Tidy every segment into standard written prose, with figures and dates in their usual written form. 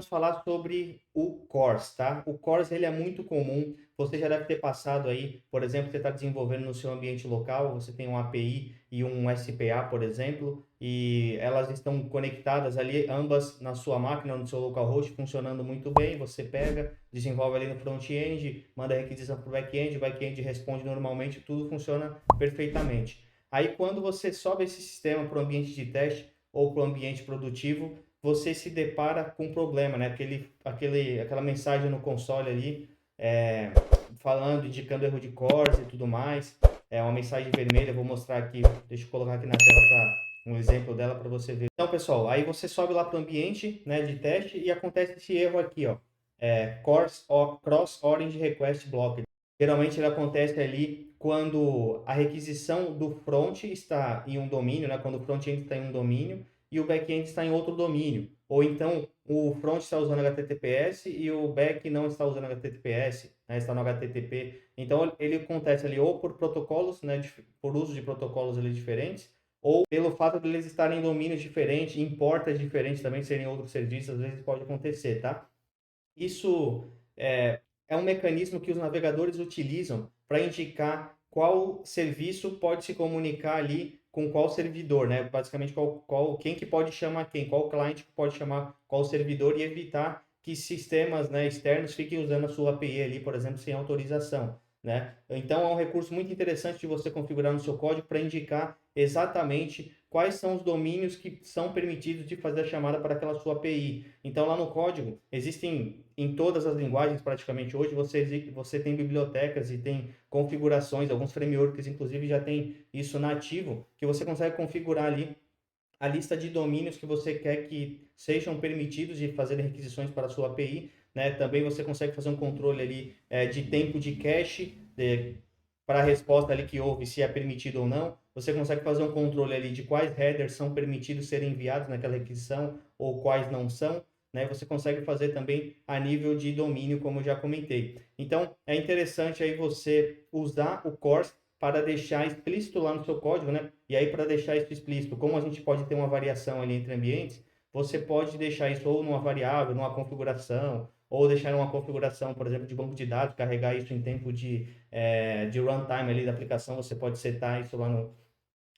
falar sobre o CORS, tá? O CORS ele é muito comum, você já deve ter passado aí, por exemplo, você está desenvolvendo no seu ambiente local, você tem um API e um SPA, por exemplo, e elas estão conectadas ali, ambas na sua máquina, no seu localhost, funcionando muito bem, você pega, desenvolve ali no front-end, manda requisição para o back-end, o back-end responde normalmente, tudo funciona perfeitamente. Aí quando você sobe esse sistema para o ambiente de teste ou para o ambiente produtivo, você se depara com um problema, né? Aquela mensagem no console ali, falando, indicando erro de cores e tudo mais. É uma mensagem vermelha, eu vou mostrar aqui, deixa eu colocar aqui na tela para um exemplo dela para você ver. Então, pessoal, aí você sobe lá para o ambiente, né, de teste e acontece esse erro aqui, ó. Cross Orange Request Blocked. Geralmente ele acontece ali quando a requisição do front está em um domínio, né? Quando o front-end está em um domínio e o back-end está em outro domínio. Ou então o front está usando HTTPS e o back não está usando HTTPS, né? Está no HTTP. Então ele acontece ali ou por protocolos, né? Por uso de protocolos ali diferentes, ou pelo fato de eles estarem em domínios diferentes, em portas diferentes também, serem outros serviços, às vezes pode acontecer, tá? Isso é um mecanismo que os navegadores utilizam para indicar qual serviço pode se comunicar ali com qual servidor, né? Basicamente, quem que pode chamar quem, qual cliente que pode chamar qual servidor e evitar que sistemas, né, externos fiquem usando a sua API ali, por exemplo, sem autorização, né? Então, é um recurso muito interessante de você configurar no seu código para indicar exatamente quais são os domínios que são permitidos de fazer a chamada para aquela sua API. Então, lá no código, existem em todas as linguagens praticamente hoje, você tem bibliotecas e tem configurações, alguns frameworks inclusive já tem isso nativo, que você consegue configurar ali a lista de domínios que você quer que sejam permitidos de fazer requisições para a sua API, né? Também você consegue fazer um controle ali de tempo de cache, para a resposta ali que houve, se é permitido ou não. Você consegue fazer um controle ali de quais headers são permitidos serem enviados naquela requisição ou quais não são, né? Você consegue fazer também a nível de domínio, como eu já comentei. Então, é interessante aí você usar o CORS para deixar explícito lá no seu código, né? E aí, para deixar isso explícito, como a gente pode ter uma variação ali entre ambientes, você pode deixar isso ou numa variável, numa configuração, ou deixar uma configuração, por exemplo, de banco de dados, carregar isso em tempo de runtime ali da aplicação, você pode setar isso lá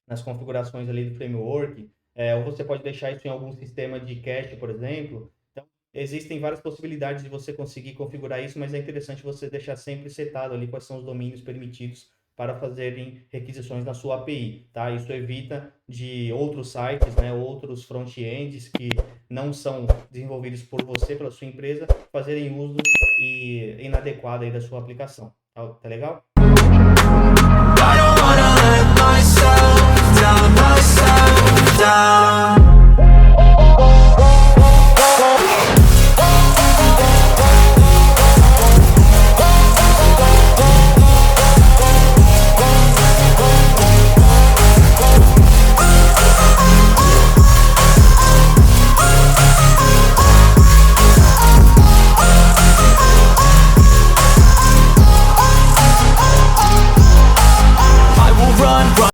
nas configurações ali do framework, ou você pode deixar isso em algum sistema de cache, por exemplo. Então, existem várias possibilidades de você conseguir configurar isso, mas é interessante você deixar sempre setado ali quais são os domínios permitidos para fazerem requisições na sua API, tá? Isso evita de outros sites, né, outros front-ends que não são desenvolvidos por você, pela sua empresa, fazerem uso inadequado aí da sua aplicação. Tá legal? I don't wanna let myself down